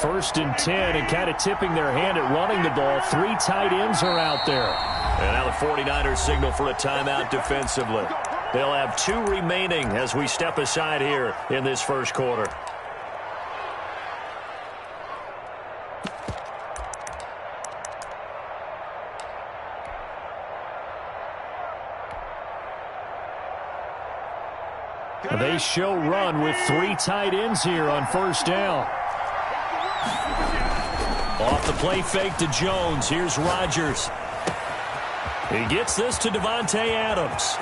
First and 10, and kind of tipping their hand at running the ball. 3 tight ends are out there. And now the 49ers signal for a timeout defensively. They'll have 2 remaining as we step aside here in this first quarter. They show run with 3 tight ends here on first down. Off the play fake to Jones. Here's Rodgers. He gets this to Davante Adams.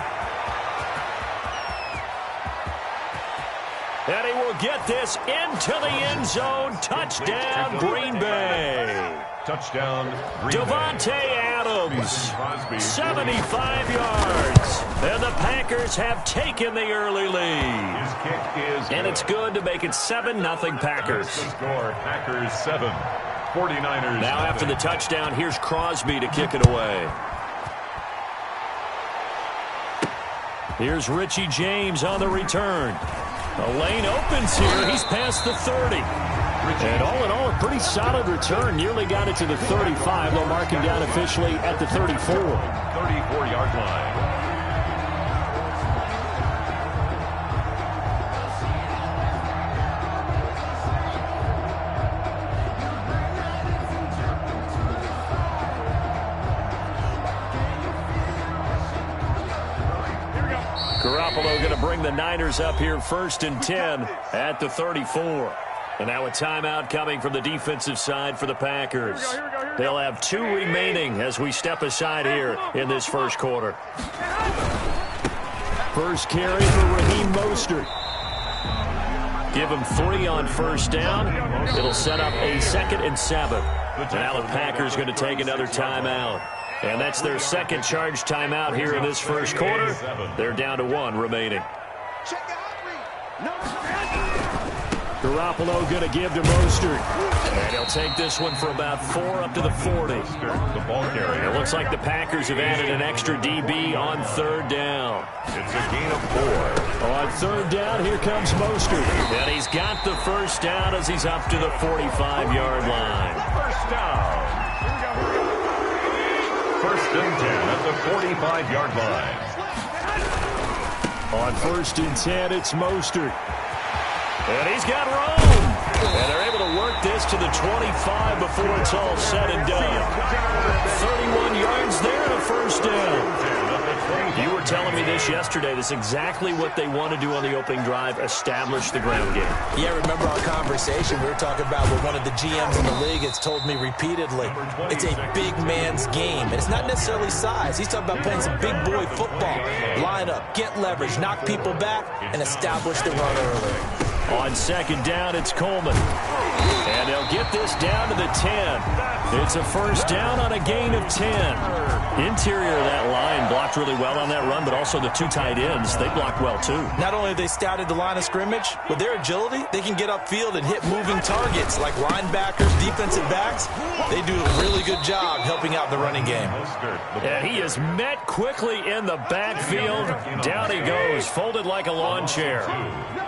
And he will get this into the end zone. Touchdown, Green Bay. Touchdown, Davante Adams, 75 yards. And the Packers have taken the early lead. His kick is and it's good to make it 7-0 Packers. The score, Packers 7, 49ers. Now after the touchdown, here's Crosby to kick it away. Here's Richie James on the return. A lane opens here. He's past the 30. And all in all, a pretty solid return. Nearly got it to the 35. They'll mark him down officially at the 34. 34-yard line. Garoppolo going to bring the Niners up here first and 10 at the 34. And now a timeout coming from the defensive side for the Packers. They'll have 2 remaining as we step aside here in this first quarter. First carry for Raheem Mostert. Give him 3 on first down. It'll set up a 2nd and 7. Now the Packers going to take another timeout. And that's their second charge timeout here in this first quarter. They're down to 1 remaining. Garoppolo going to give to Mostert. And he'll take this one for about 4 up to the 40. The ball carrier. It looks like the Packers have added an extra DB on 3rd down. It's a gain of 4. On 3rd down, here comes Mostert. And he's got the first down as he's up to the 45-yard line. First down. First and 10 at the 45-yard line. On first and 10, it's Mostert. And he's got room. And they're able to work this to the 25 before it's all said and done. 31 yards there and a first down. You were telling me this yesterday. This is exactly what they want to do on the opening drive, establish the ground game. Yeah, remember our conversation? We were talking about what one of the GMs in the league has told me repeatedly. It's a big man's game. And it's not necessarily size. He's talking about playing some big boy football. Line up, get leverage, knock people back, and establish the run early. On 2nd down, it's Coleman. And they'll get this down to the 10. It's a first down on a gain of 10. Interior of that line blocked really well on that run, but also the 2 tight ends, they blocked well too. Not only have they scouted the line of scrimmage, with their agility, they can get upfield and hit moving targets like linebackers, defensive backs. They do a really good job helping out the running game. And he is met quickly in the backfield. Down he goes, folded like a lawn chair.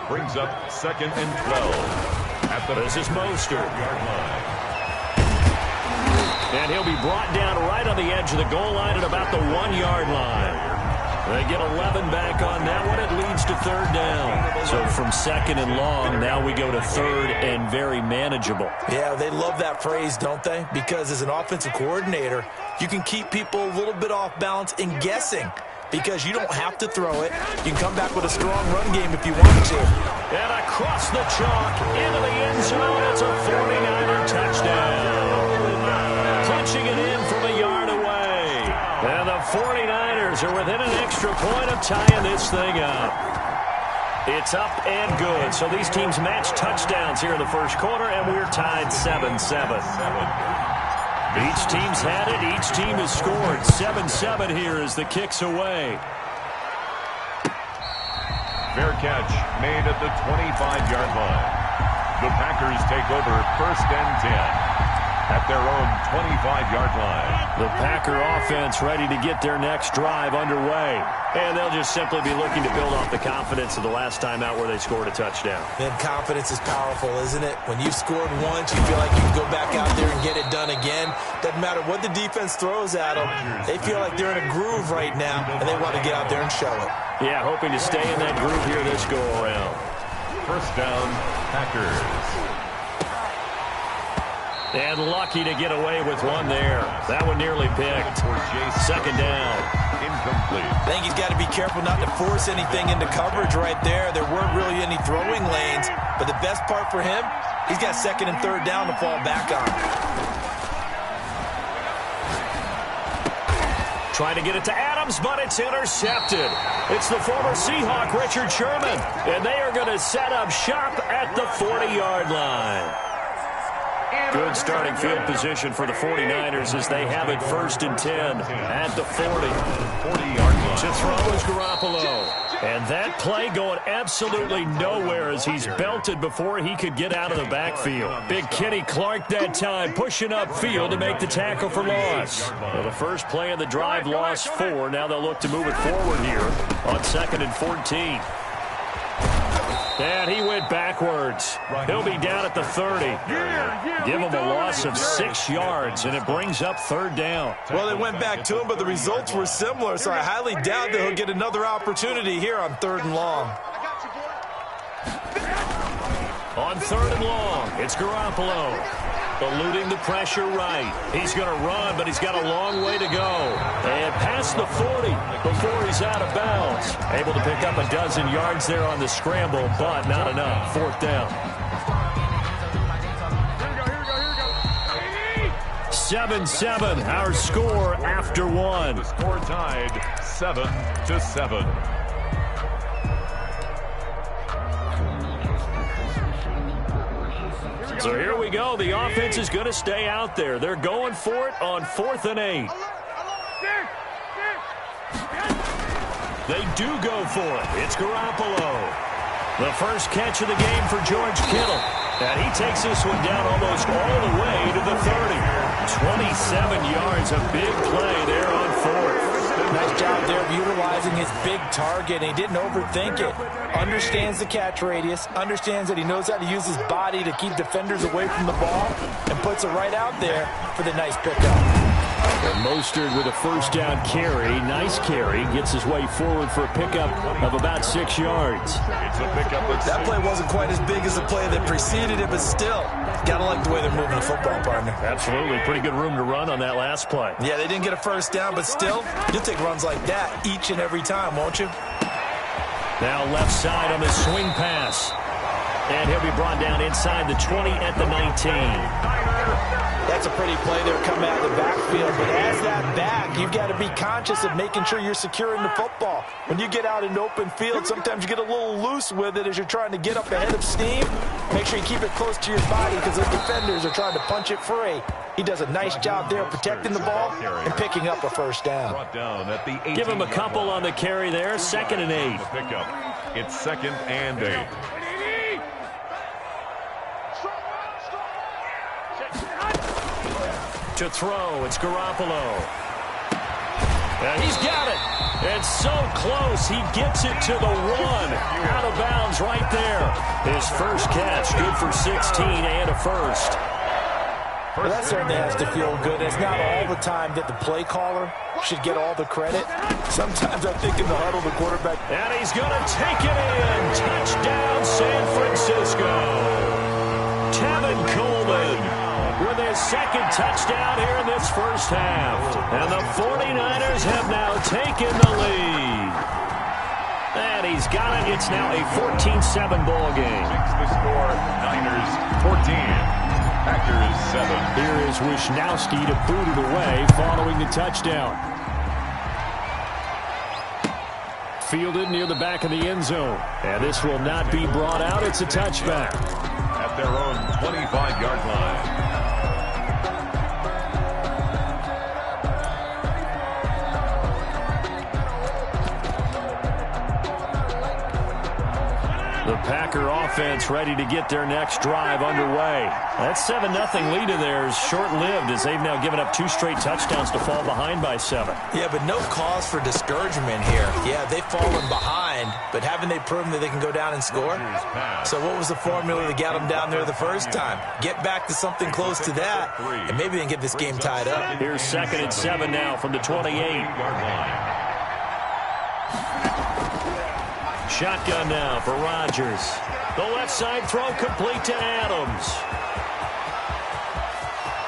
Brings up 2nd and 12. This is Mostert. And he'll be brought down right on the edge of the goal line at about the 1-yard line. They get 11 back on that one. It leads to 3rd down. So from 2nd and long, now we go to 3rd and very manageable. Yeah, they love that phrase, don't they? Because as an offensive coordinator, you can keep people a little bit off balance and guessing. Because you don't have to throw it. You can come back with a strong run game if you want to. And across the chalk into the end zone. It's a 49er touchdown. Punching it in from a yard away. And the 49ers are within an extra point of tying this thing up. It's up and good. So these teams match touchdowns here in the first quarter, and we're tied 7-7. Each team's had it. Each team has scored. 7-7 here as the kick's away. Fair catch made at the 25-yard line. The Packers take over 1st and 10. at their own 25-yard line. The Packer offense ready to get their next drive underway. And they'll just simply be looking to build off the confidence of the last time out where they scored a touchdown. Man, confidence is powerful, isn't it? When you've scored once, you feel like you can go back out there and get it done again. Doesn't matter what the defense throws at them. They feel like they're in a groove right now, and they want to get out there and show it. Yeah, hoping to stay in that groove here this go-around. First down, Packers. And lucky to get away with one there. That one nearly picked. Second down. Incomplete. I think he's got to be careful not to force anything into coverage right there. There weren't really any throwing lanes, but the best part for him, he's got second and third down to fall back on. Trying to get it to Adams, but it's intercepted. It's the former Seahawk, Richard Sherman, and they are going to set up shop at the 40-yard line. Good starting field position for the 49ers as they have it first and 10 at the 40. 40-yard line. To throw is Garoppolo. And that play going absolutely nowhere as he's belted before he could get out of the backfield. Big Kenny Clark that time pushing upfield to make the tackle for loss. Well, the first play of the drive lost 4. Now they'll look to move it forward here on 2nd and 14. And he went backwards. He'll be down at the 30. Give him a loss of 6 yards, and it brings up third down. Well, they went back to him, but the results were similar, so I highly doubt that he'll get another opportunity here on 3rd and long. On 3rd and long, it's Garoppolo. Eluding the pressure right. He's going to run, but he's got a long way to go. And past the 40 before he's out of bounds. Able to pick up a dozen yards there on the scramble, but not enough. 4th down. 7-7, our score after one. The score tied 7-7. So here we go. The offense is going to stay out there. They're going for it on 4th and 8. They do go for it. It's Garoppolo. The first catch of the game for George Kittle. And he takes this one down almost all the way to the 30. 27 yards, a big play there on 4th. Nice job there of utilizing his big target, and he didn't overthink it. Understands the catch radius, understands that he knows how to use his body to keep defenders away from the ball, and puts it right out there for the nice pickup. And Mostert with a first down carry. Nice carry. Gets his way forward for a pickup of about 6 yards. It's a pickup of that play wasn't quite as big as the play that preceded it, but still, gotta like the way they're moving the football, partner. Absolutely. Pretty good room to run on that last play. Yeah, they didn't get a first down, but still, you'll take runs like that each and every time, won't you? Now left side on the swing pass. And he'll be brought down inside the 20 at the 19. That's a pretty play there coming out of the backfield. But as that back, you've got to be conscious of making sure you're securing the football. When you get out in open field, sometimes you get a little loose with it as you're trying to get up ahead of steam. Make sure you keep it close to your body because the defenders are trying to punch it free. He does a nice job there protecting the ball and picking up a first down. Give him a couple on the carry there. 2nd and 8. It's 2nd and 8. To throw, it's Garoppolo. And he's got it. And so close, he gets it to the 1. Out of bounds right there. His first catch, good for 16 and a first. Well, that certainly has to feel good. It's not all the time that the play caller should get all the credit. Sometimes I think in the huddle, the quarterback. And he's going to take it in. Touchdown, San Francisco. Tevin Coleman with his 2nd touchdown here in this first half. And the 49ers have now taken the lead. And he's got it. It's now a 14-7 ball game. The score, Niners 14, Packers 7. Here is Wisnowski to boot it away following the touchdown. Fielded near the back of the end zone. And this will not be brought out. It's a touchback. At their own 25-yard line. The Packer offense ready to get their next drive underway. That 7-0 lead of theirs short-lived as they've now given up 2 straight touchdowns to fall behind by 7. Yeah, but no cause for discouragement here. Yeah, they've fallen behind, but haven't they proven that they can go down and score? So what was the formula that got them down there the first time? Get back to something close to that, and maybe they can get this game tied up. Here's 2nd and 7 now from the 28. Shotgun now for Rodgers. The left side throw complete to Adams.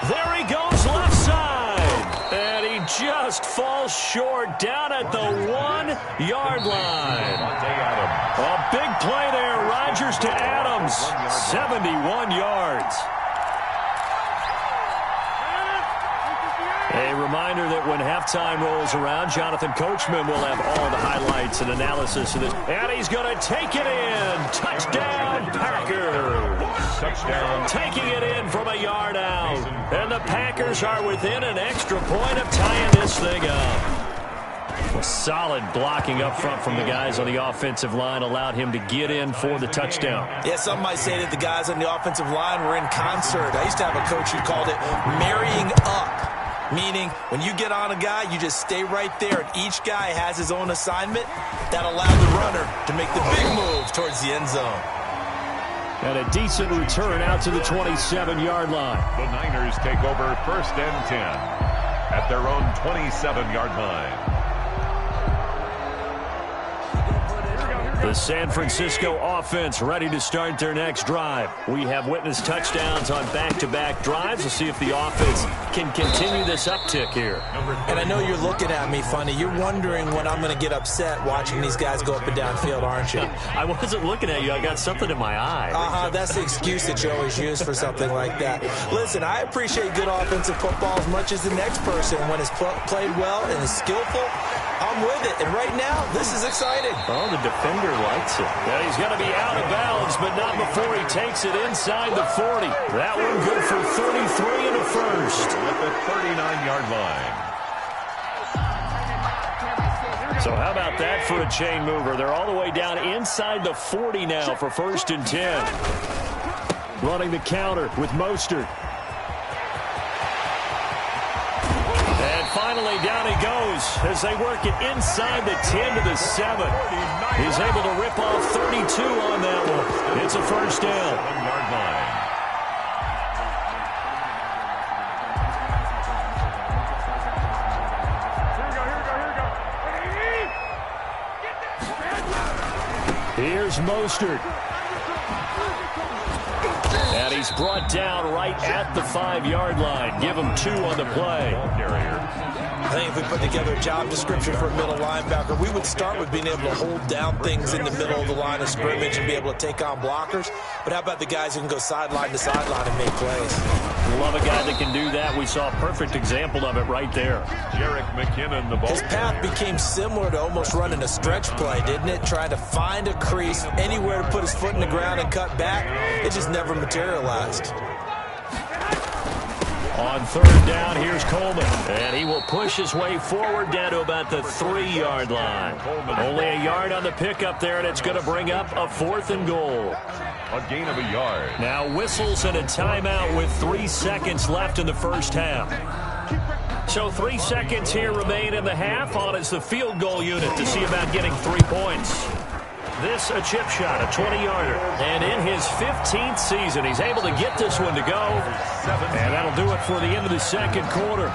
There he goes left side. And he just falls short down at the 1-yard line. A big play there. Rodgers to Adams. 71 yards. A reminder that when halftime rolls around, Jonathan Coachman will have all the highlights and analysis of this. And he's going to take it in. Touchdown, Packers. Touchdown. Taking it in from a yard out. And the Packers are within an extra point of tying this thing up. Solid blocking up front from the guys on the offensive line allowed him to get in for the touchdown. Yeah, some might say that the guys on the offensive line were in concert. I used to have a coach who called it marrying up. Meaning, when you get on a guy, you just stay right there, and each guy has his own assignment. That allowed the runner to make the big move towards the end zone. And a decent return out to the 27-yard line. The Niners take over 1st and 10 at their own 27-yard line. The San Francisco offense ready to start their next drive. We have witnessed touchdowns on back-to-back drives. We'll see if the offense can continue this uptick here. And I know you're looking at me funny. You're wondering when I'm going to get upset watching these guys go up and down field, aren't you? I wasn't looking at you. I got something in my eye. That's the excuse that you always use for something like that. Listen, I appreciate good offensive football as much as the next person. When it's played well and is skillful, I'm with it. And right now, this is exciting. Oh, the defender likes it. Yeah, he's going to be out of bounds, but not before he takes it inside the 40. That one good for 33 and a first. At the 39-yard line. So how about that for a chain mover? They're all the way down inside the 40 now for 1st and 10. Running the counter with Mostert. Finally, down he goes as they work it inside the 10 to the 7. He's able to rip off 32 on that one. It's a first down. 7-yard line. Here's Mostert. And he's brought down right at the 5-yard line. Give him 2 on the play. I think if we put together a job description for a middle linebacker, we would start with being able to hold down things in the middle of the line of scrimmage and be able to take on blockers. But how about the guys who can go sideline to sideline and make plays? Love a guy that can do that. We saw a perfect example of it right there. Jerick McKinnon, the ball. His path became similar to almost running a stretch play, didn't it? Trying to find a crease, anywhere to put his foot in the ground and cut back. It just never materialized. On 3rd down, here's Coleman. And he will push his way forward down to about the 3-yard line. Only a yard on the pickup there, and it's going to bring up a 4th and goal. A gain of a yard. Now whistles and a timeout with 3 seconds left in the first half. So 3 seconds here remain in the half. On is the field goal unit to see about getting 3 points. This a chip shot, a 20-yarder. And in his 15th season, he's able to get this one to go. And that'll do it for the end of the second quarter.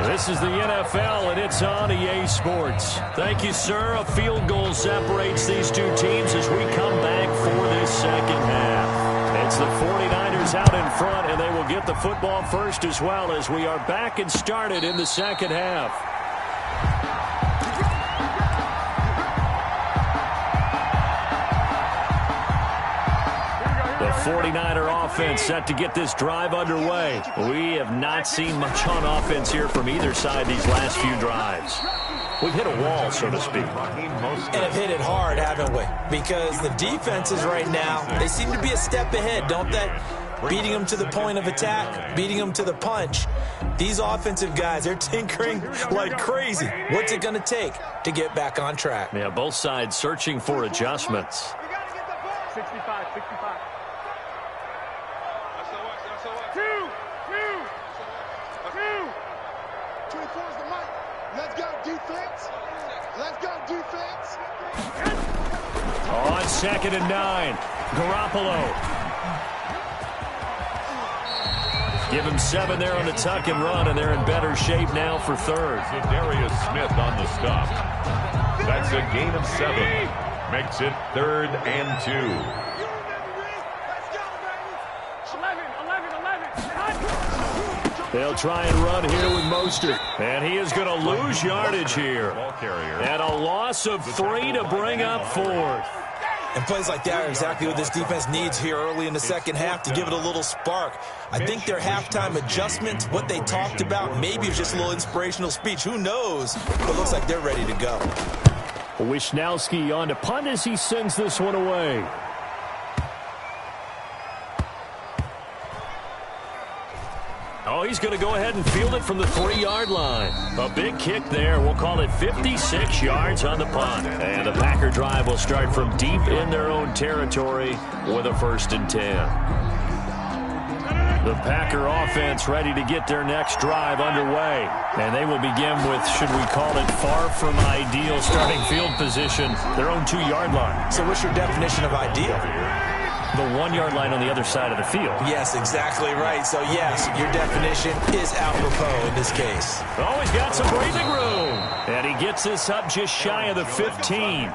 This is the NFL, and it's on EA Sports. Thank you, sir. A field goal separates these two teams as we come back for this second half. It's the 49ers out in front, and they will get the football first as well as we are back and started in the second half. The 49er offense set to get this drive underway. We have not seen much on offense here from either side these last few drives. We've hit a wall, so to speak. And have hit it hard, haven't we? Because the defenses right now, they seem to be a step ahead, don't they? Beating them to the point of attack, beating them to the punch. These offensive guys, they're tinkering like crazy. What's it going to take to get back on track? Yeah, both sides searching for adjustments. 65. 24 is the mic. Let's go, defense. Let's go, defense. On 2nd and 9, Garoppolo. Give him 7 there on the tuck and run, and they're in better shape now for 3rd. Darius Smith on the stop. That's a gain of 7. Makes it 3rd and 2. 11. They'll try and run here with Mostert. And he is going to lose yardage here. Ball carrier. And a loss of 3 to bring up 4th. And plays like that are exactly what this defense needs here early in the second half to give it a little spark. I think their halftime adjustments, what they talked about, maybe it was just a little inspirational speech. Who knows? But it looks like they're ready to go. Wisnowski on to punt as he sends this one away. Oh, he's going to go ahead and field it from the 3-yard line. A big kick there. We'll call it 56 yards on the punt. And the Packer drive will start from deep in their own territory with a 1st and 10. The Packer offense ready to get their next drive underway. And they will begin with, should we call it, far from ideal starting field position, their own 2-yard line. So what's your definition of ideal? The 1-yard line on the other side of the field. Yes, exactly right. So, yes, your definition is apropos in this case. Oh, he's got some breathing room. And he gets this up just shy of the 15.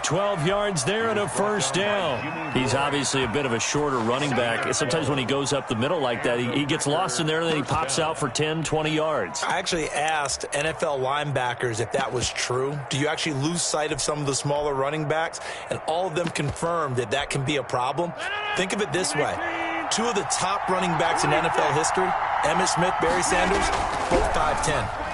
12 yards there and a 1st down. He's obviously a bit of a shorter running back. Sometimes when he goes up the middle like that, he gets lost in there and then he pops out for 10, 20 yards. I actually asked NFL linebackers if that was true. Do you actually lose sight of some of the smaller running backs? And all of them confirmed that that can be a problem. Think of it this way. 2 of the top running backs in NFL history, Emmitt Smith, Barry Sanders, both 5'10".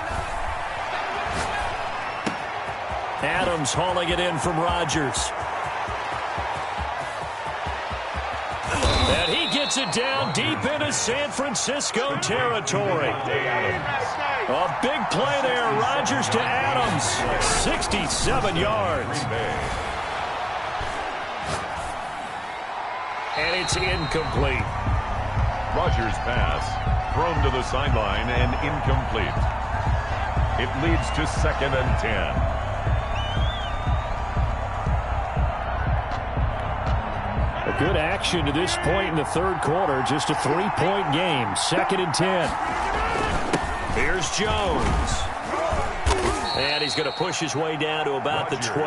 Adams hauling it in from Rodgers. And he gets it down deep into San Francisco territory. A big play there. Rodgers to Adams. 67 yards. And it's incomplete. Rodgers' pass thrown to the sideline and incomplete. It leads to 2nd and 10. A good action to this point in the 3rd quarter. Just a 3-point game. 2nd and 10. Here's Jones. And he's going to push his way down to about the 12.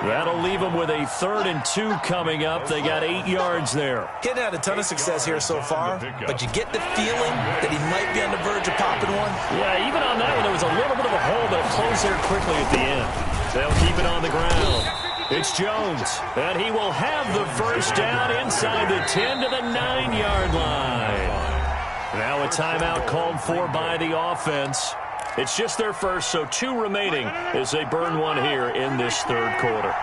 That'll leave him with a 3rd and 2 coming up. They got 8 yards there. Getting had a ton of success here so far, but you get the feeling that he might be on the verge of popping one. Yeah, even on that one, there was a little bit of a hole, but it closed there quickly at the end. They'll keep it on the ground. It's Jones, and he will have the 1st down inside the 10 to the 9-yard line. Now a timeout called for by the offense. It's just their first, so 2 remaining as they burn one here in this 3rd quarter.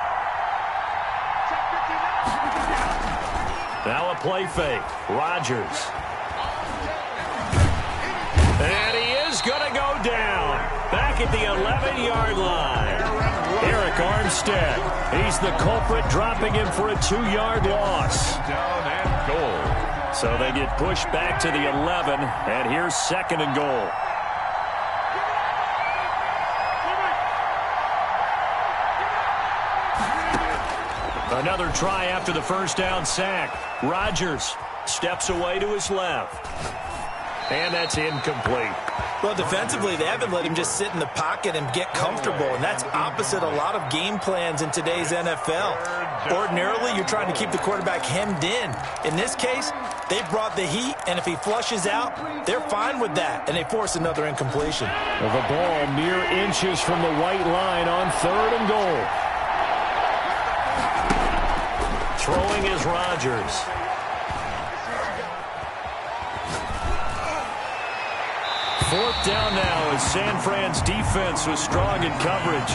Now a play fake. Rodgers. And he is going to go down. Back at the 11-yard line. Eric Armstead. He's the culprit, dropping him for a 2-yard loss. Down and goal. So they get pushed back to the 11, and here's 2nd and goal. Another try after the 1st down sack. Rodgers steps away to his left. And that's incomplete. Well, defensively, they haven't let him just sit in the pocket and get comfortable, and that's opposite a lot of game plans in today's NFL. Ordinarily, you're trying to keep the quarterback hemmed in. In this case, they brought the heat, and if he flushes out, they're fine with that, and they force another incompletion. Well, the ball mere inches from the white line on 3rd and goal. Throwing is Rodgers. Fourth down now as San Fran's defense was strong in coverage.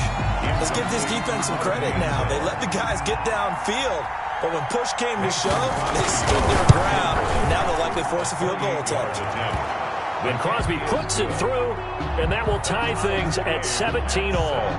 Let's give this defense some credit now. They let the guys get downfield, but when push came to shove, they stood their ground. Now they'll likely force a field goal attempt. When Crosby puts it through, And that will tie things at 17 all.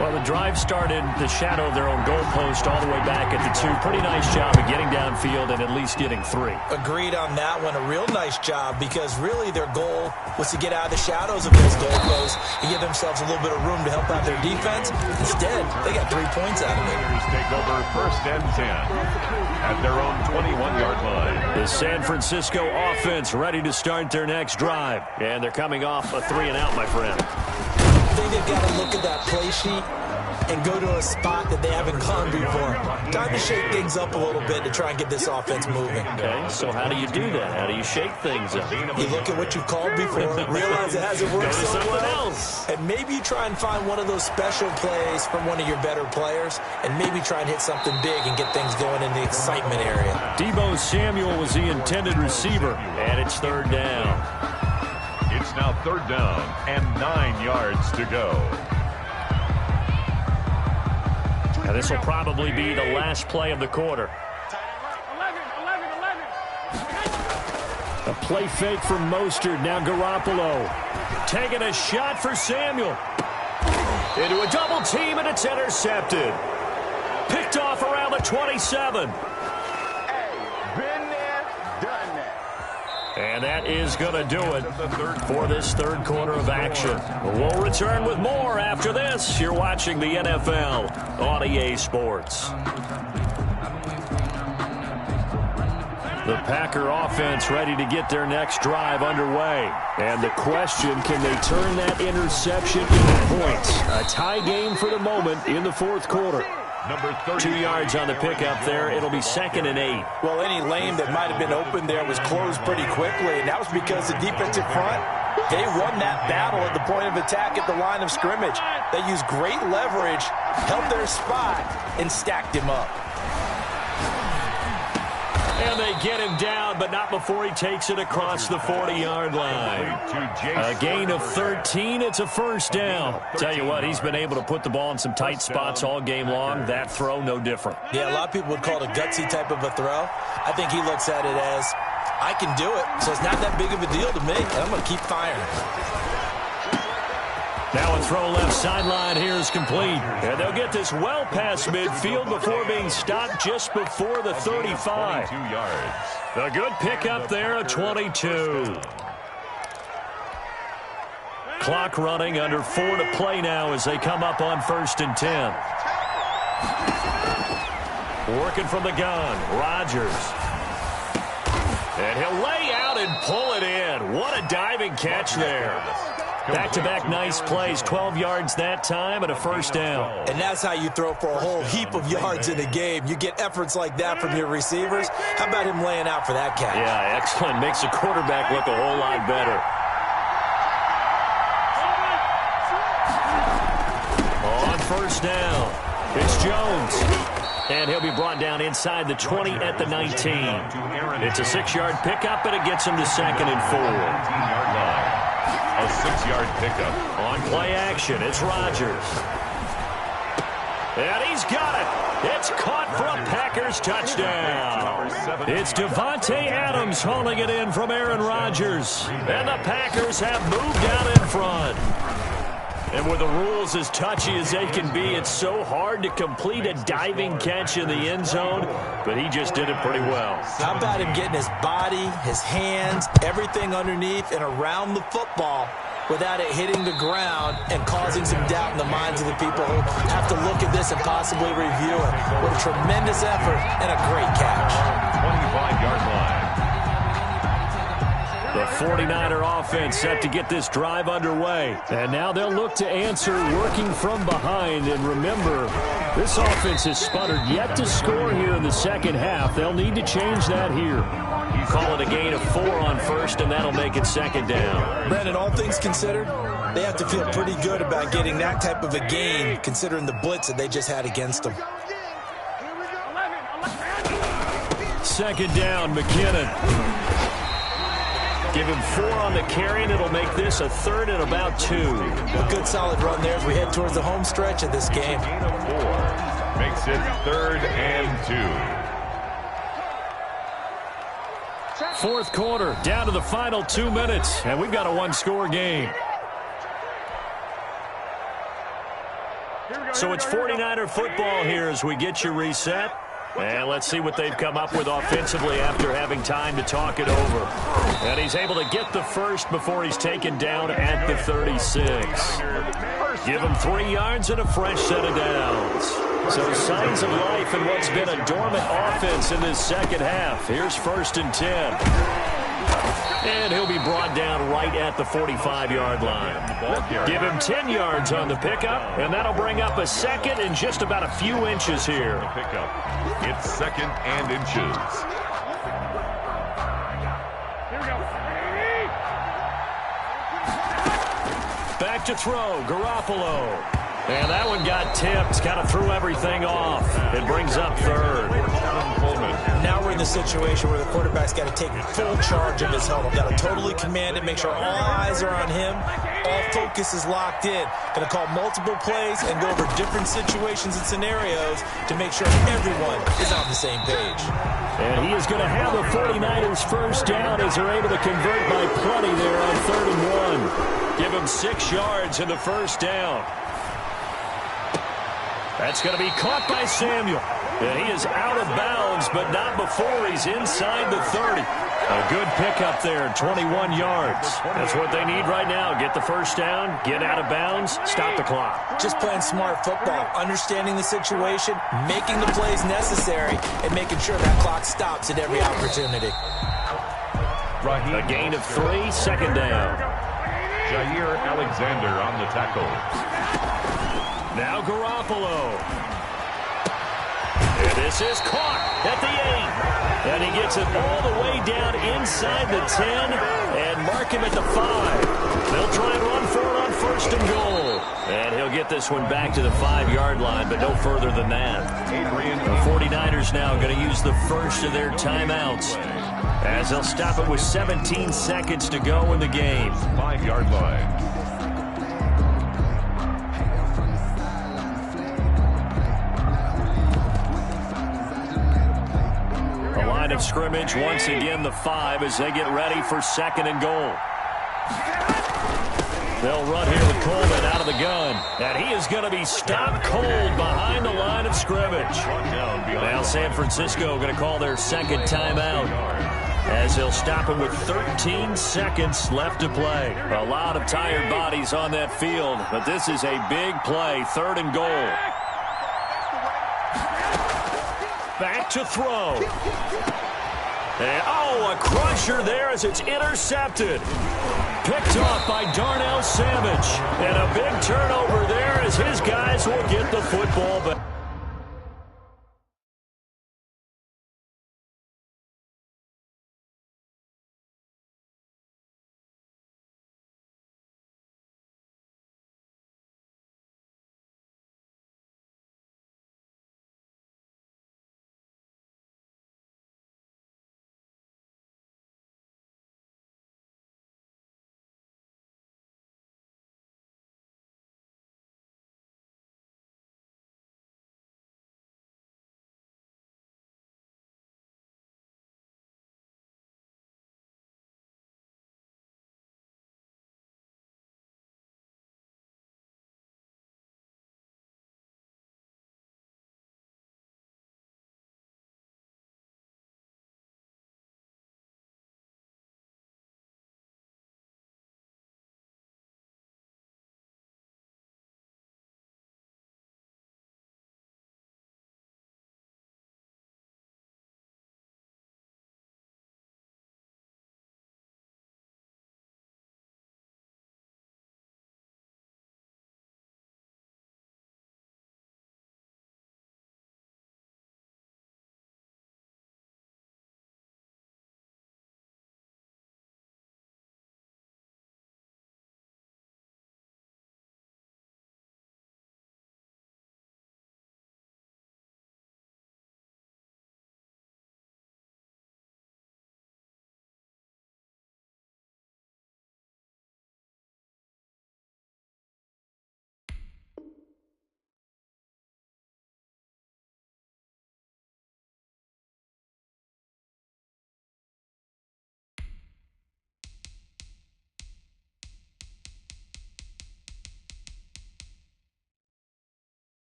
Well, the drive started the shadow of their own goalpost all the way back at the 2. Pretty nice job of getting downfield and at least getting 3. Agreed on that one. A real nice job because really their goal was to get out of the shadows of those goalposts and give themselves a little bit of room to help out their defense. Instead, they got 3 points out of it. Raiders take over 1st and 10 at their own 21-yard line. The San Francisco offense ready to start their next drive. And they're coming off a 3-and-out, my friend. I think they've got to look at that play sheet and go to a spot that they haven't gone before. Time to shake things up a little bit to try and get this offense moving. Okay, so how do you do that? How do you shake things up? You look at what you've called before, realize it hasn't worked so well, and maybe you try and find one of those special plays from one of your better players, and maybe try and hit something big and get things going in the excitement area. Deebo Samuel was the intended receiver, and it's 3rd down. It's now 3rd down and 9 yards to go. And this will probably be the last play of the quarter. 11. A play fake from Mostert. Now Garoppolo taking a shot for Samuel. Into a double team, and it's intercepted. Picked off around the 27. And that is going to do it for this 3rd quarter of action. We'll return with more after this. You're watching the NFL on EA Sports. The Packer offense ready to get their next drive underway. And the question, can they turn that interception into points? A tie game for the moment in the 4th quarter. Number 30. 2 yards on the pickup there. It'll be 2nd and 8. Well, any lane that might have been open there was closed pretty quickly, and that was because the defensive front, they won that battle at the point of attack at the line of scrimmage. They used great leverage, held their spot, and stacked him up. And they get him down, but not before he takes it across the 40-yard line. A gain of 13. It's a 1st down. Tell you what, he's been able to put the ball in some tight spots all game long. That throw, no different. Yeah, a lot of people would call it a gutsy type of a throw. I think he looks at it as, I can do it, so it's not that big of a deal to me, and I'm going to keep firing. Now a throw left sideline here is complete. And they'll get this well past midfield before being stopped just before the 35. 22 yards. A good pickup there, a 22. Clock running, under 4 to play now as they come up on 1st and 10. Working from the gun, Rodgers. And he'll lay out and pull it in. What a diving catch there. Back-to-back nice plays, 12 yards that time and a 1st down. And that's how you throw for a whole heap of yards in a game. You get efforts like that from your receivers. How about him laying out for that catch? Yeah, excellent. Makes the quarterback look a whole lot better. On 1st down, it's Jones. And he'll be brought down inside the 20 at the 19. It's a 6-yard pickup, and it gets him to 2nd and 4. 19-yard line. A 6-yard pickup. On play action, it's Rodgers. And he's got it. It's caught for a Packers touchdown. It's Devontae Adams hauling it in from Aaron Rodgers. And the Packers have moved out in front. And with the rules as touchy as they can be, it's so hard to complete a diving catch in the end zone, but he just did it pretty well. How about him getting his body, his hands, everything underneath and around the football without it hitting the ground and causing some doubt in the minds of the people who have to look at this and possibly review it. What a tremendous effort and a great catch. 25-yard line. The 49er offense set to get this drive underway. And now they'll look to answer working from behind. And remember, this offense has sputtered yet to score here in the 2nd half. They'll need to change that here. Call it a gain of 4 on 1st, and that'll make it 2nd down. Brandon, all things considered, they have to feel pretty good about getting that type of a gain, considering the blitz that they just had against them. 2nd down, McKinnon. Give him 4 on the carry, and it'll make this a 3rd and about 2. A good solid run there as we head towards the home stretch of this game. Gain of 4 makes it 3rd and 2. 4th quarter, down to the final 2 minutes, and we've got a 1-score game. So it's 49er football here as we get you reset. And let's see what they've come up with offensively after having time to talk it over. And he's able to get the first before he's taken down at the 36. Give him 3 yards and a fresh set of downs. So signs of life in what's been a dormant offense in this second half. Here's 1st and 10. And he'll be brought down right at the 45-yard line. Give him 10 yards on the pickup, and that'll bring up a second and just about a few inches here. It's 2nd and inches. Back to throw, Garoppolo. And that one got tipped, kind of threw everything off. It brings up 3rd. Now we're in the situation where the quarterback's got to take full charge of his huddle. Got to totally command it, make sure all eyes are on him. All focus is locked in. Going to call multiple plays and go over different situations and scenarios to make sure everyone is on the same page. And he is going to have the 49ers first down as they're able to convert by plenty there on 3rd and 1. Give him 6 yards in the first down. That's going to be caught by Samuel. And he is out of bounds, but not before he's inside the 30. A good pickup there, 21 yards. That's what they need right now. Get the first down, get out of bounds, stop the clock. Just playing smart football, understanding the situation, making the plays necessary, and making sure that clock stops at every opportunity. A gain of 3, 2nd down. Jair Alexander on the tackle. Now Garoppolo. And this is caught at the 8. And he gets it all the way down inside the 10 and mark him at the 5. They'll try and run for it on 1st and goal. And he'll get this one back to the 5-yard line, but no further than that. The 49ers now going to use the first of their timeouts as they'll stop it with 17 seconds to go in the game. 5-yard line. Of scrimmage once again the 5 as they get ready for 2nd and goal. They'll run here with Coleman out of the gun, and he is going to be stopped cold behind the line of scrimmage. Now San Francisco going to call their 2nd timeout as they'll stop it with 13 seconds left to play. A lot of tired bodies on that field, but this is a big play. 3rd and goal. Back to throw. And, a crusher there as it's intercepted. Picked off by Darnell Savage. And a big turnover there as his guys will get the football back.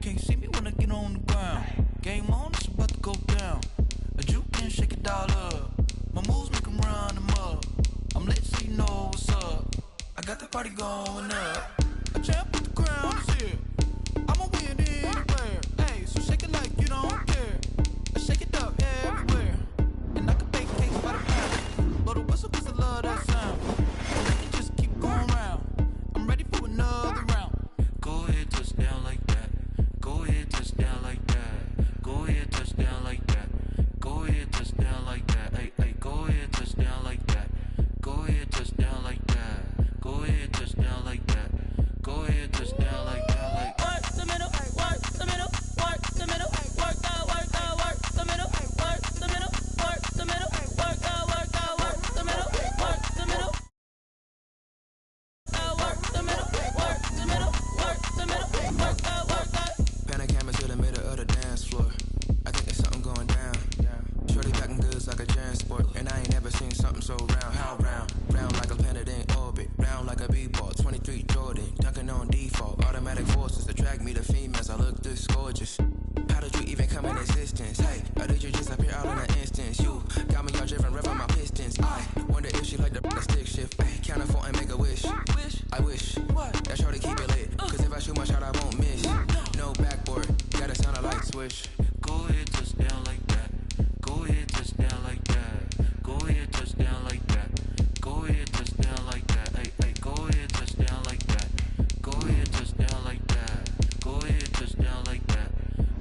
Can't see me when I get on the ground. Game on, it's about to go down. A juke and shake it all up. My moves make them run them up. I'm lit so you know what's up. I got the party going up. A champ with the crown is here. I'ma win anywhere. Hey, so shake it like you don't care. I shake it up everywhere. And I can bake cakes by the pound. Blow the whistle cause I love that sound. So they can just keep going round. I'm ready for another round. Go ahead, touch down like that. Go ahead, touch down like that. Go ahead, touch down like that. Go ahead, touch down like that. Hey, hey, go ahead, touch down like that. Go ahead, touch down like that. Go ahead, touch down like that. Go ahead, touch down like that. Like work the middle, work the middle, work the middle, work out, work the middle, work the middle, work the middle, work out, work the middle, work the middle, work the middle, work the middle, work the middle, work out, work out. Pan a camera to the middle of the dance floor. I think there's something going down. Shorty packing goods like a transport, and I ain't never seen something so round. How round? Round like a planet in orbit, round like a b-ball. 23 Jordan, dunking on default. Automatic forces attract me to females. I look this gorgeous. How did you even come in existence? Hey, or did you just appear out in an instance? You got me all driven, revving my pistons. I wonder if she like the stick shift. Ay, count a four and make a wish. I wish that shorty keep it lit. Cause if I shoot my shot, I won't miss. No backboard, gotta sound a light switch. Go ahead, touch down like that. Go ahead, touch down like that. Go ahead, touch down like that. Go ahead, touch down like that. Hey, hey, go ahead, touch down like that. Go ahead, touch down like that. Go ahead, touch down like that.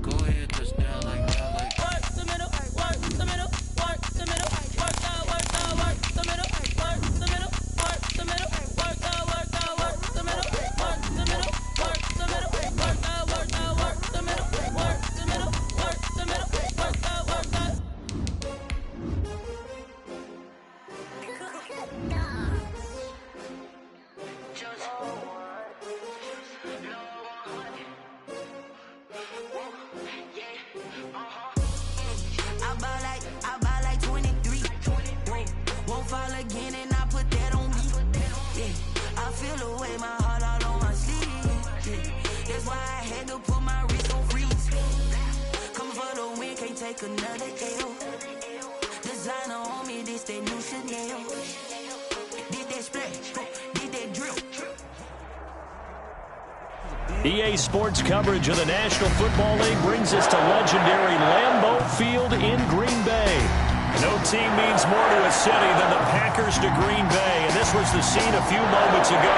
Go ahead, touch down like that. Like work the middle, work the middle, work the middle, work out, work the middle, work the middle, work the middle, work out, work the middle, work the middle, work the middle, work out, work the middle, work the middle, work the middle, work out, work out. I buy like 23. Won't fall again and I put that on me. Yeah, I feel the way, my heart all on my sleeve. Yeah, that's why I had to put my wrist on freeze. Coming for the win, can't take another L. Designer on me, this that new Chanel. Did that splash, did that drill. EA Sports coverage of the National Football League brings us to legendary Lambeau Field in Green Bay. No team means more to a city than the Packers to Green Bay, and this was the scene a few moments ago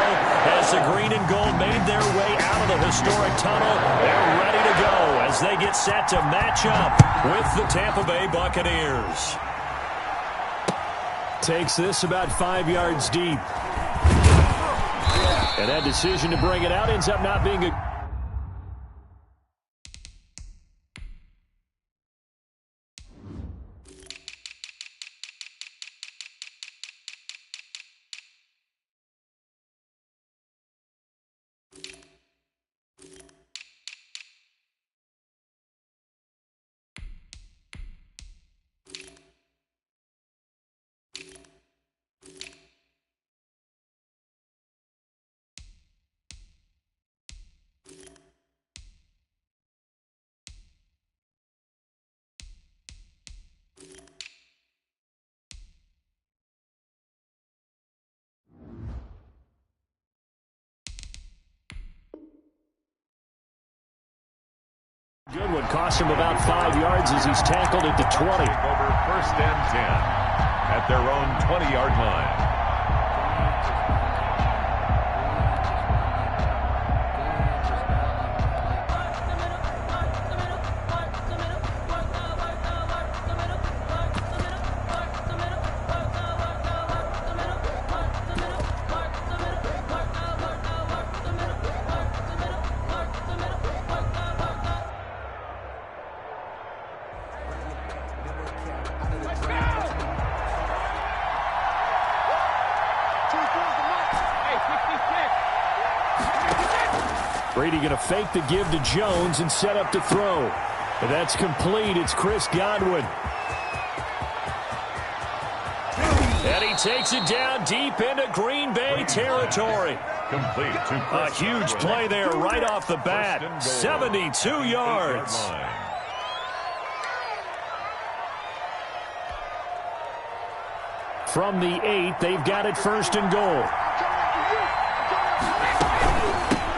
as the green and gold made their way out of the historic tunnel. They're ready to go as they get set to match up with the Tampa Bay Buccaneers. Takes this about 5 yards deep. And that decision to bring it out ends up not being a... Good one. Cost him about 5 yards as he's tackled at the 20. Over 1st and 10 at their own 20-yard line. Brady going to fake the give to Jones and set up to throw. And that's complete. It's Chris Godwin. And he takes it down deep into Green Bay territory. complete to A huge play there right off the bat. 72 yards. From the 8, they've got it 1st and goal.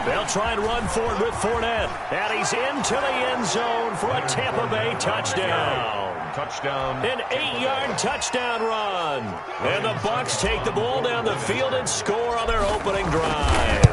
They'll try and run for it with Fournette. And he's into the end zone for a Tampa Bay touchdown. An 8-yard touchdown run. And the Bucs take the ball down the field and score on their opening drive.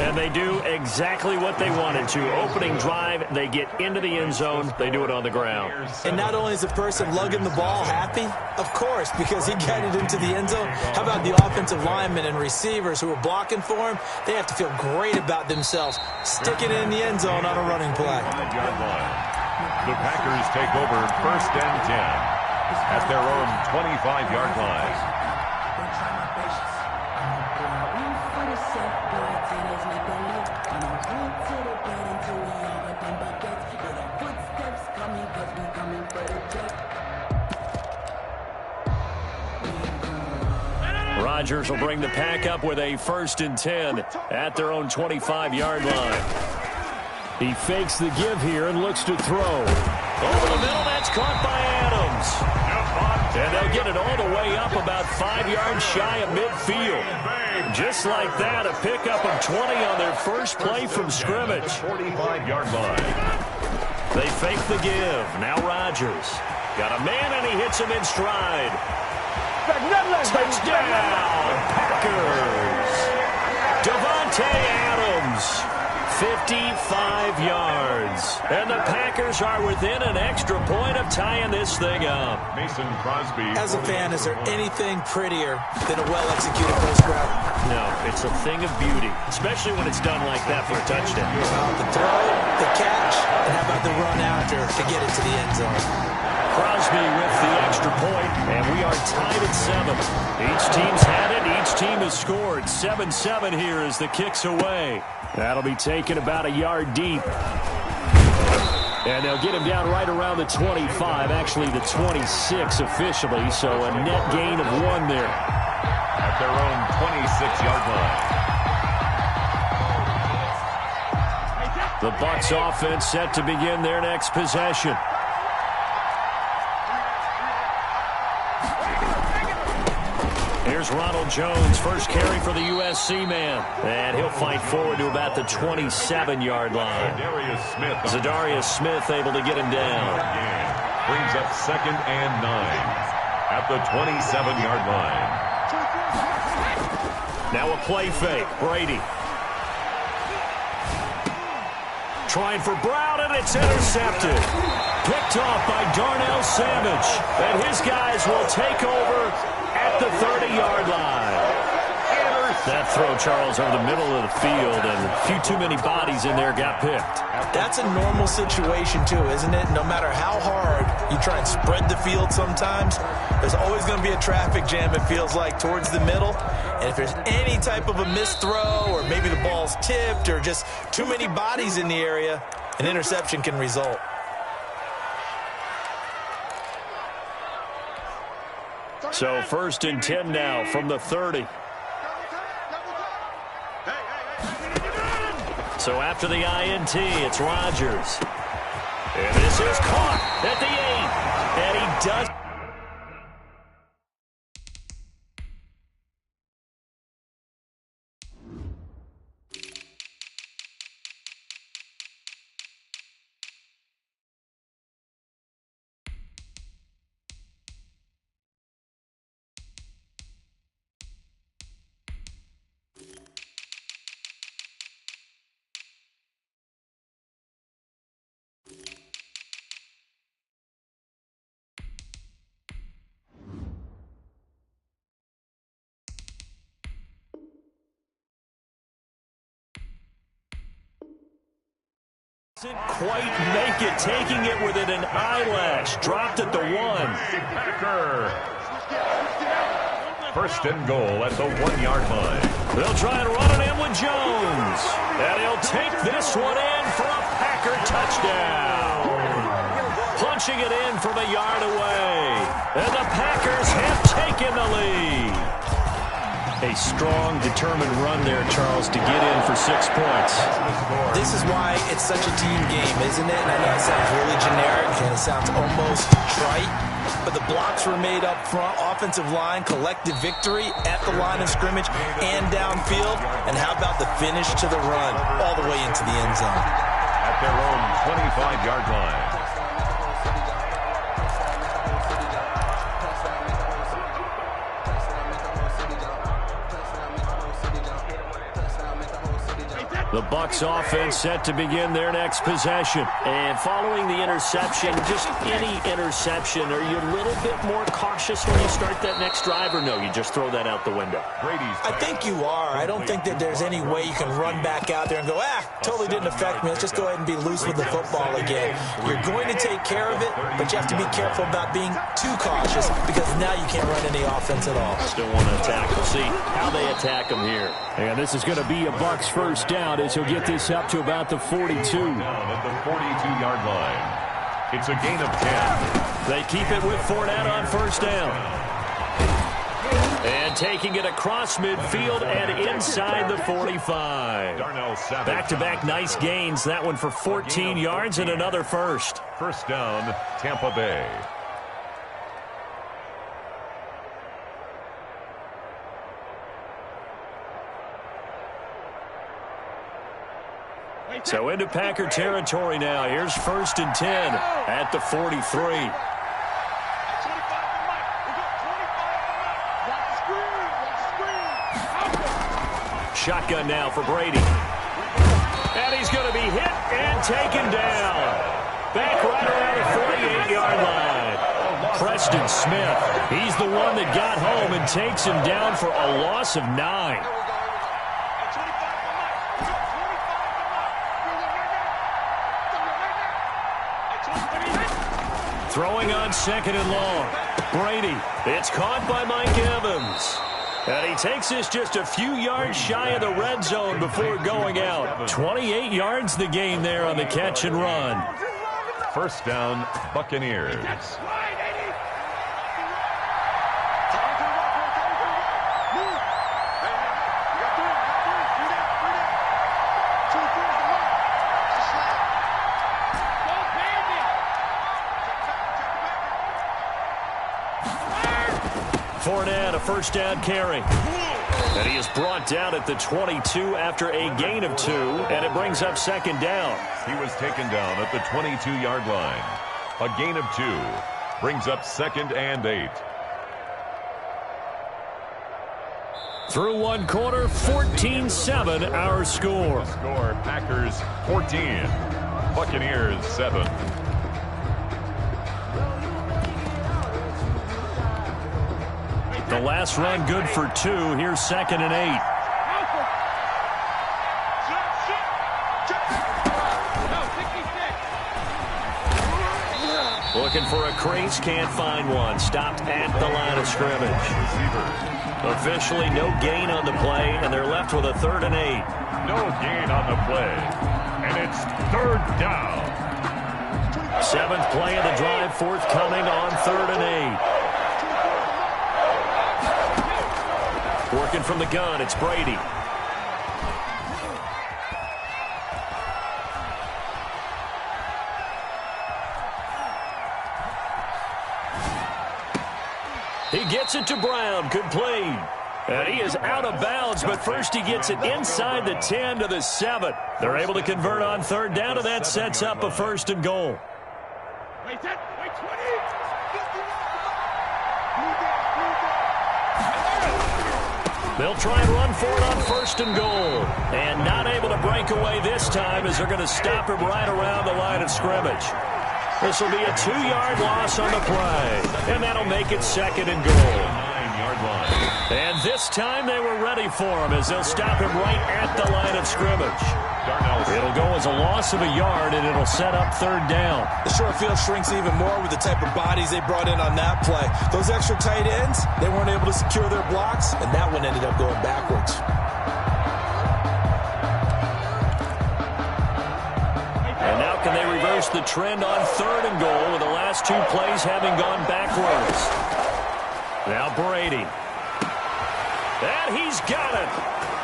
And they do exactly what they wanted to. Opening drive, they get into the end zone. They do it on the ground. And not only is the person lugging the ball happy, of course, because he got it into the end zone. How about the offensive linemen and receivers who are blocking for him? They have to feel great about themselves, sticking it in the end zone on a running play. The Packers take over 1st and 10 at their own 25-yard line. Rodgers will bring the pack up with a 1st and 10 at their own 25-yard line. He fakes the give here and looks to throw. Over the middle, that's caught by Adams. And they'll get it all the way up about 5 yards shy of midfield. Just like that, a pickup of 20 on their first play from scrimmage. 45-yard line. They fake the give. Now Rodgers. Got a man, and he hits him in stride. Touchdown, Packers. Davante Adams. 55 yards. And the Packers are within an extra point of tying this thing up. Mason Crosby. As a fan, is there anything prettier than a well-executed post route? No, it's a thing of beauty, especially when it's done like that for a touchdown. The throw, the catch, and how about the run after to get it to the end zone? Crosby with the extra point, and we are tied at 7. Each team's had it. Each team has scored. 7-7 here as the kick's away. That'll be taken about a yard deep. And they'll get him down right around the 25, actually the 26 officially, so a net gain of 1 there. At their own 26-yard line. The Bucs offense set to begin their next possession. Here's Ronald Jones, first carry for the USC man. And he'll fight forward to about the 27-yard line. Zadarius Smith able to get him down. Brings up 2nd and 9 at the 27-yard line. Now a play fake. Brady. Trying for Brown, and it's intercepted. Picked off by Darnell Savage. And his guys will take over at the 30-yard line. That throw, Charles, over the middle of the field, and a few too many bodies in there got picked. That's a normal situation, too, isn't it? No matter how hard you try and spread the field sometimes, there's always going to be a traffic jam, it feels like, towards the middle. And if there's any type of a missed throw, or maybe the ball's tipped, or just too many bodies in the area, an interception can result. So 1st and 10 now from the 30. So after the INT, it's Rodgers. And this is caught at the 8. And he does. Quite make it, taking it within an eyelash. Dropped at the 1. Packer. 1st and goal at the 1-yard line. They'll try and run it in with Jones. And he'll take this one in for a Packer touchdown. Punching it in from a yard away. And the Packers have taken the lead. A strong, determined run there, Charles, to get in for 6 points. This is why it's such a team game, isn't it? And I know it sounds really generic and it sounds almost trite, but the blocks were made up front, offensive line, collective victory at the line of scrimmage and downfield. And how about the finish to the run all the way into the end zone? At their own 25-yard line. The Bucs offense set to begin their next possession. And following the interception, just any interception, are you a little bit more cautious when you start that next drive, or no, you just throw that out the window? I think you are. I don't think that there's any way you can run back out there and go, totally didn't affect me. Let's just go ahead and be loose with the football again. You're going to take care of it, but you have to be careful about being too cautious because now you can't run any offense at all. Still want to attack. We'll see how they attack them here. And this is going to be a Bucs first down as he'll get this up to about the 42. Down at the 42-yard line. It's a gain of 10. They keep it with Fournette on first down. And taking it across midfield and inside the 45. Back-to-back nice gains. That one for 14 yards and another first. First down, Tampa Bay. So into Packer territory now. Here's first and 10 at the 43. Shotgun now for Brady. And he's going to be hit and taken down. Back right around the 48-yard line. Preston Smith. He's the one that got home and takes him down for a loss of 9. Throwing on second and long. Brady. It's caught by Mike Evans. And he takes this just a few yards shy of the red zone before going out. 28 yards the gain there on the catch and run. First down, Buccaneers. Fournette, a first down carry. And he is brought down at the 22 after a gain of 2, and it brings up second down. He was taken down at the 22-yard line. A gain of 2 brings up second and 8. Through one quarter, 14-7 our score. Packers 14, Buccaneers 7. The last run good for 2. Here's second and 8. Looking for a crease, can't find one. Stopped at the line of scrimmage. Officially no gain on the play, and they're left with a third and 8. No gain on the play, and it's third down. 7th play of the drive, forthcoming on third and 8. Working from the gun, it's Brady. He gets it to Brown, complete. And he is out of bounds, but first he gets it inside the 10 to the 7. They're able to convert on third down, and that sets up a first and goal. Wait, 20. They'll try and run for it on first and goal. And not able to break away this time as they're going to stop him right around the line of scrimmage. This will be a 2-yard loss on the play. And that'll make it second and goal. 9-yard line. And this time they were ready for him as they'll stop him right at the line of scrimmage. It'll go as a loss of a yard, and it'll set up third down. The short field shrinks even more with the type of bodies they brought in on that play. Those extra tight ends, they weren't able to secure their blocks, and that one ended up going backwards. And now can they reverse the trend on third and goal with the last 2 plays having gone backwards? Now Brady. And he's got it.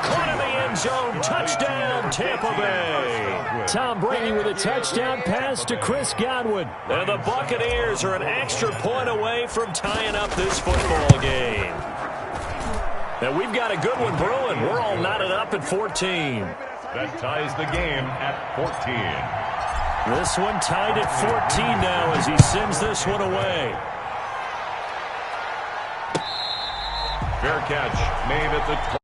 Caught in the end zone. Touchdown, Tampa Bay. Tom Brady with a touchdown pass to Chris Godwin. And the Buccaneers are an extra point away from tying up this football game. And we've got a good one brewing. We're all knotted up at 14. That ties the game at 14. This one tied at 14 now as he sends this one away. Fair catch made at the